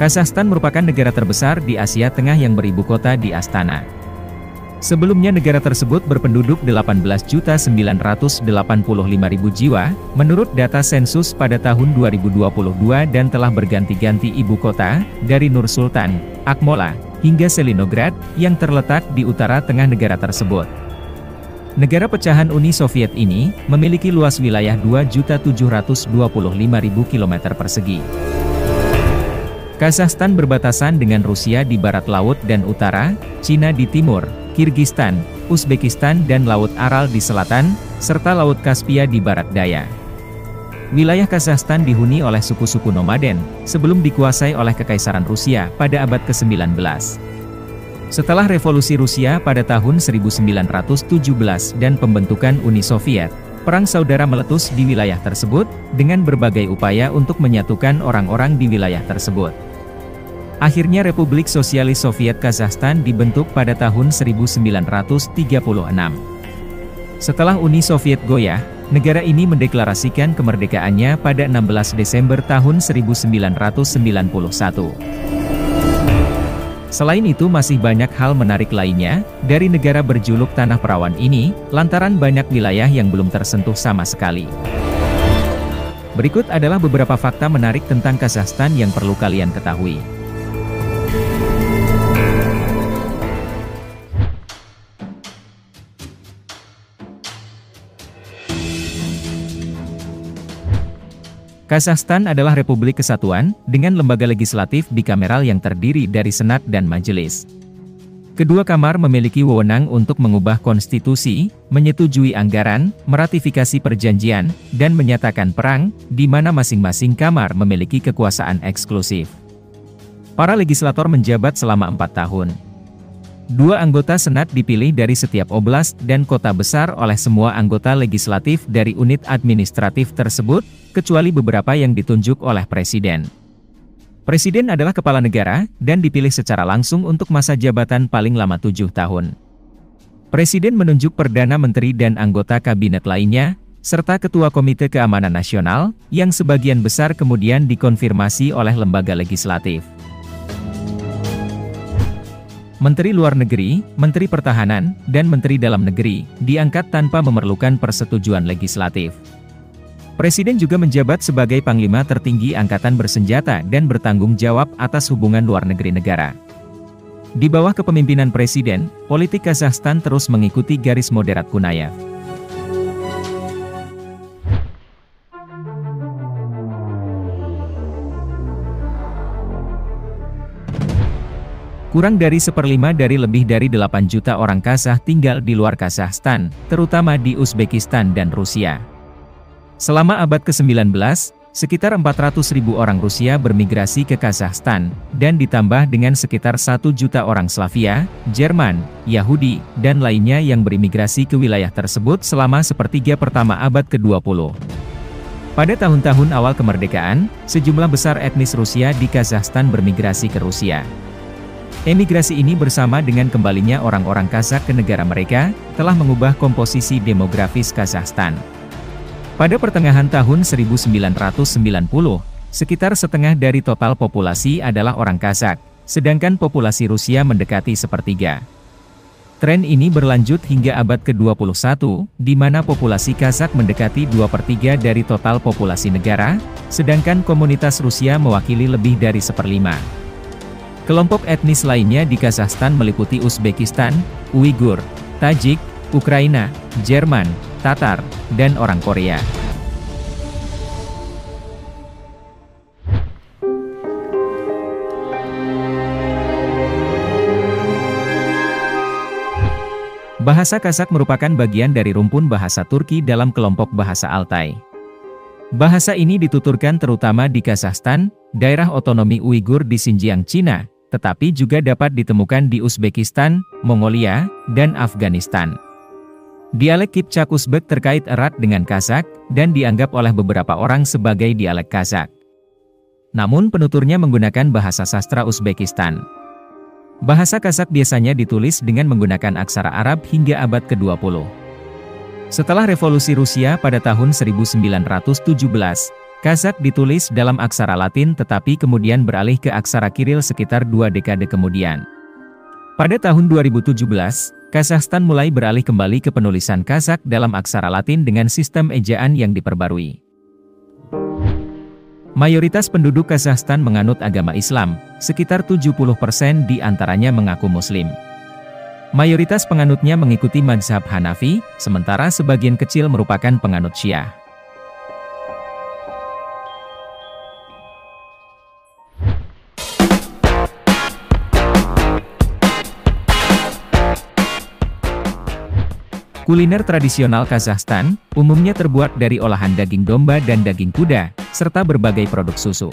Kazakhstan merupakan negara terbesar di Asia Tengah yang beribu kota di Astana. Sebelumnya negara tersebut berpenduduk 18.985.000 jiwa, menurut data sensus pada tahun 2022 dan telah berganti-ganti ibu kota, dari Nur Sultan, Akmola, hingga Selinograd, yang terletak di utara tengah negara tersebut. Negara pecahan Uni Soviet ini, memiliki luas wilayah 2.725.000 km persegi. Kazakhstan berbatasan dengan Rusia di barat laut dan utara, Cina di timur, Kirgistan, Uzbekistan dan Laut Aral di selatan, serta Laut Kaspia di barat daya. Wilayah Kazakhstan dihuni oleh suku-suku nomaden, sebelum dikuasai oleh Kekaisaran Rusia pada abad ke-19. Setelah Revolusi Rusia pada tahun 1917 dan pembentukan Uni Soviet, Perang Saudara meletus di wilayah tersebut, dengan berbagai upaya untuk menyatukan orang-orang di wilayah tersebut. Akhirnya Republik Sosialis Soviet Kazakhstan dibentuk pada tahun 1936. Setelah Uni Soviet goyah, negara ini mendeklarasikan kemerdekaannya pada 16 Desember tahun 1991. Selain itu masih banyak hal menarik lainnya, dari negara berjuluk Tanah Perawan ini, lantaran banyak wilayah yang belum tersentuh sama sekali. Berikut adalah beberapa fakta menarik tentang Kazakhstan yang perlu kalian ketahui. Kazakhstan adalah Republik Kesatuan, dengan lembaga legislatif bikameral yang terdiri dari Senat dan Majelis. Kedua kamar memiliki wewenang untuk mengubah konstitusi, menyetujui anggaran, meratifikasi perjanjian, dan menyatakan perang, di mana masing-masing kamar memiliki kekuasaan eksklusif. Para legislator menjabat selama 4 tahun. 2 anggota Senat dipilih dari setiap oblast dan kota besar oleh semua anggota legislatif dari unit administratif tersebut, kecuali beberapa yang ditunjuk oleh Presiden. Presiden adalah kepala negara, dan dipilih secara langsung untuk masa jabatan paling lama 7 tahun. Presiden menunjuk Perdana Menteri dan anggota kabinet lainnya, serta Ketua Komite Keamanan Nasional, yang sebagian besar kemudian dikonfirmasi oleh lembaga legislatif. Menteri Luar Negeri, Menteri Pertahanan, dan Menteri Dalam Negeri, diangkat tanpa memerlukan persetujuan legislatif. Presiden juga menjabat sebagai Panglima Tertinggi Angkatan Bersenjata dan bertanggung jawab atas hubungan luar negeri negara. Di bawah kepemimpinan Presiden, politik Kazakhstan terus mengikuti garis moderat Kunayev. Kurang dari 1/5 dari lebih dari 8 juta orang Kazakh tinggal di luar Kazakhstan, terutama di Uzbekistan dan Rusia. Selama abad ke-19, sekitar 400.000 orang Rusia bermigrasi ke Kazakhstan, dan ditambah dengan sekitar 1 juta orang Slavia, Jerman, Yahudi, dan lainnya yang berimigrasi ke wilayah tersebut selama sepertiga pertama abad ke-20. Pada tahun-tahun awal kemerdekaan, sejumlah besar etnis Rusia di Kazakhstan bermigrasi ke Rusia. Emigrasi ini bersama dengan kembalinya orang-orang Kazakh ke negara mereka, telah mengubah komposisi demografis Kazakhstan. Pada pertengahan tahun 1990, sekitar setengah dari total populasi adalah orang Kazakh, sedangkan populasi Rusia mendekati sepertiga. Tren ini berlanjut hingga abad ke-21, di mana populasi Kazakh mendekati 2/3 dari total populasi negara, sedangkan komunitas Rusia mewakili lebih dari 1/5. Kelompok etnis lainnya di Kazakhstan meliputi Uzbekistan, Uighur, Tajik, Ukraina, Jerman, Tatar, dan orang Korea. Bahasa Kazakh merupakan bagian dari rumpun bahasa Turki dalam kelompok bahasa Altai. Bahasa ini dituturkan terutama di Kazakhstan, daerah otonomi Uighur di Xinjiang, Cina, tetapi juga dapat ditemukan di Uzbekistan, Mongolia, dan Afghanistan. Dialek Kipchak Uzbek terkait erat dengan Kazakh, dan dianggap oleh beberapa orang sebagai dialek Kazakh. Namun penuturnya menggunakan bahasa sastra Uzbekistan. Bahasa Kazakh biasanya ditulis dengan menggunakan aksara Arab hingga abad ke-20. Setelah Revolusi Rusia pada tahun 1917, Kazakh ditulis dalam aksara Latin tetapi kemudian beralih ke aksara Kiril sekitar 2 dekade kemudian. Pada tahun 2017, Kazakhstan mulai beralih kembali ke penulisan Kazakh dalam aksara Latin dengan sistem ejaan yang diperbarui. Mayoritas penduduk Kazakhstan menganut agama Islam, sekitar 70% di antaranya mengaku Muslim. Mayoritas penganutnya mengikuti mazhab Hanafi, sementara sebagian kecil merupakan penganut Syiah. Kuliner tradisional Kazakhstan, umumnya terbuat dari olahan daging domba dan daging kuda, serta berbagai produk susu.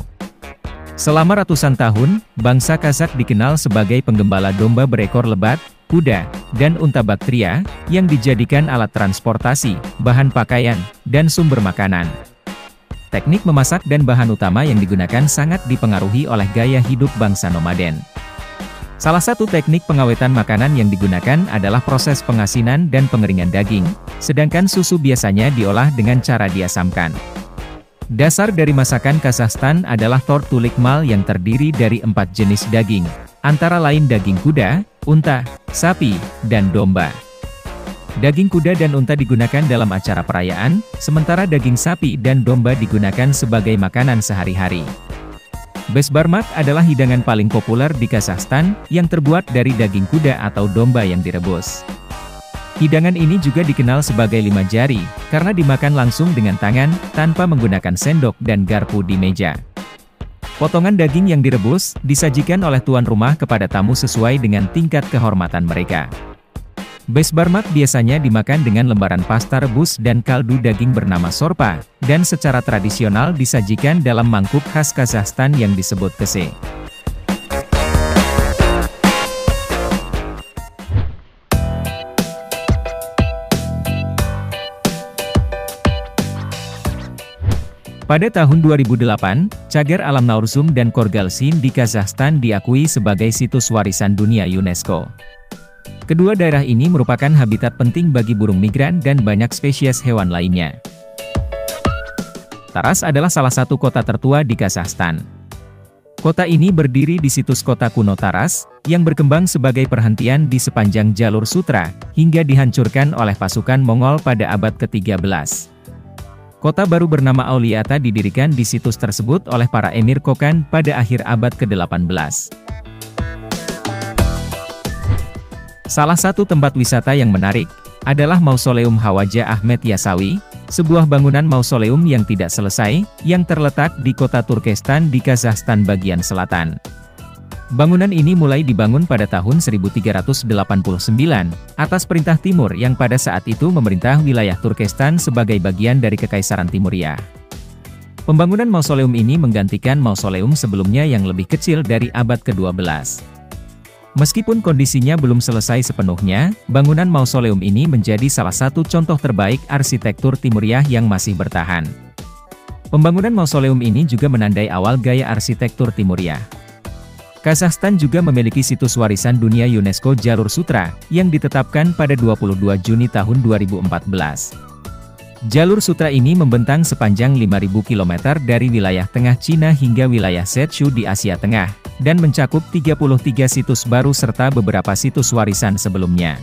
Selama ratusan tahun, bangsa Kazakh dikenal sebagai penggembala domba berekor lebat, kuda, dan unta Baktria, yang dijadikan alat transportasi, bahan pakaian, dan sumber makanan. Teknik memasak dan bahan utama yang digunakan sangat dipengaruhi oleh gaya hidup bangsa nomaden. Salah satu teknik pengawetan makanan yang digunakan adalah proses pengasinan dan pengeringan daging, sedangkan susu biasanya diolah dengan cara diasamkan. Dasar dari masakan Kazakhstan adalah tortulik mal yang terdiri dari 4 jenis daging, antara lain daging kuda, unta, sapi, dan domba. Daging kuda dan unta digunakan dalam acara perayaan, sementara daging sapi dan domba digunakan sebagai makanan sehari-hari. Besbarmak adalah hidangan paling populer di Kazakhstan, yang terbuat dari daging kuda atau domba yang direbus. Hidangan ini juga dikenal sebagai 5 jari, karena dimakan langsung dengan tangan, tanpa menggunakan sendok dan garpu di meja. Potongan daging yang direbus, disajikan oleh tuan rumah kepada tamu sesuai dengan tingkat kehormatan mereka. Besbarmak biasanya dimakan dengan lembaran pasta rebus dan kaldu daging bernama sorpa, dan secara tradisional disajikan dalam mangkuk khas Kazakhstan yang disebut kese. Pada tahun 2008, cagar alam Naurzum dan Korgalsyn di Kazakhstan diakui sebagai situs warisan dunia UNESCO. Kedua daerah ini merupakan habitat penting bagi burung migran dan banyak spesies hewan lainnya. Taras adalah salah satu kota tertua di Kazakhstan. Kota ini berdiri di situs kota kuno Taras, yang berkembang sebagai perhentian di sepanjang jalur sutra, hingga dihancurkan oleh pasukan Mongol pada abad ke-13. Kota baru bernama Auliata didirikan di situs tersebut oleh para Emir Kokan pada akhir abad ke-18. Salah satu tempat wisata yang menarik, adalah Mausoleum Khawaja Ahmed Yasawi, sebuah bangunan mausoleum yang tidak selesai, yang terletak di kota Turkestan di Kazakhstan bagian selatan. Bangunan ini mulai dibangun pada tahun 1389, atas perintah Timur yang pada saat itu memerintah wilayah Turkestan sebagai bagian dari Kekaisaran Timuriah. Pembangunan mausoleum ini menggantikan mausoleum sebelumnya yang lebih kecil dari abad ke-12. Meskipun kondisinya belum selesai sepenuhnya, bangunan mausoleum ini menjadi salah satu contoh terbaik arsitektur Timuriah yang masih bertahan. Pembangunan mausoleum ini juga menandai awal gaya arsitektur Timuriah. Kazakhstan juga memiliki situs warisan dunia UNESCO Jalur Sutra, yang ditetapkan pada 22 Juni tahun 2014. Jalur Sutra ini membentang sepanjang 5.000 km dari wilayah tengah Cina hingga wilayah Setshu di Asia Tengah, dan mencakup 33 situs baru serta beberapa situs warisan sebelumnya.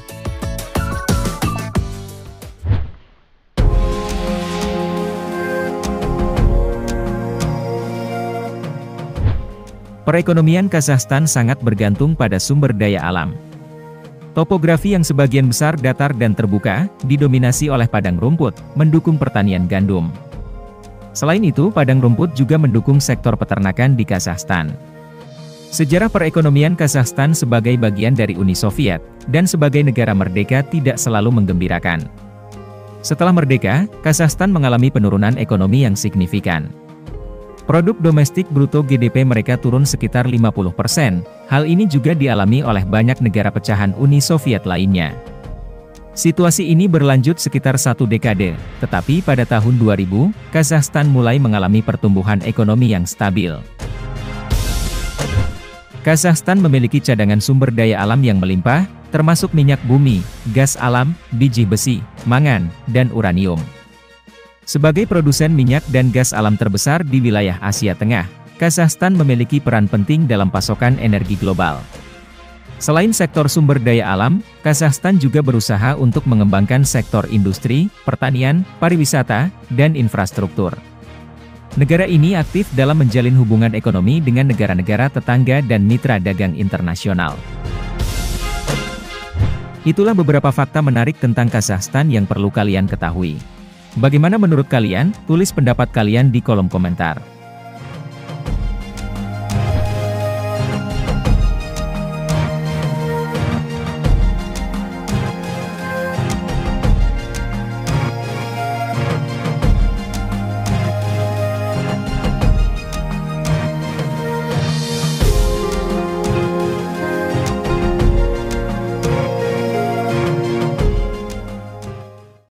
Perekonomian Kazakhstan sangat bergantung pada sumber daya alam. Topografi yang sebagian besar datar dan terbuka, didominasi oleh padang rumput, mendukung pertanian gandum. Selain itu, padang rumput juga mendukung sektor peternakan di Kazakhstan. Sejarah perekonomian Kazakhstan sebagai bagian dari Uni Soviet, dan sebagai negara merdeka tidak selalu menggembirakan. Setelah merdeka, Kazakhstan mengalami penurunan ekonomi yang signifikan. Produk domestik bruto GDP mereka turun sekitar 50%, hal ini juga dialami oleh banyak negara pecahan Uni Soviet lainnya. Situasi ini berlanjut sekitar 1 dekade, tetapi pada tahun 2000, Kazakhstan mulai mengalami pertumbuhan ekonomi yang stabil. Kazakhstan memiliki cadangan sumber daya alam yang melimpah, termasuk minyak bumi, gas alam, biji besi, mangan, dan uranium. Sebagai produsen minyak dan gas alam terbesar di wilayah Asia Tengah, Kazakhstan memiliki peran penting dalam pasokan energi global. Selain sektor sumber daya alam, Kazakhstan juga berusaha untuk mengembangkan sektor industri, pertanian, pariwisata, dan infrastruktur. Negara ini aktif dalam menjalin hubungan ekonomi dengan negara-negara tetangga dan mitra dagang internasional. Itulah beberapa fakta menarik tentang Kazakhstan yang perlu kalian ketahui. Bagaimana menurut kalian? Tulis pendapat kalian di kolom komentar.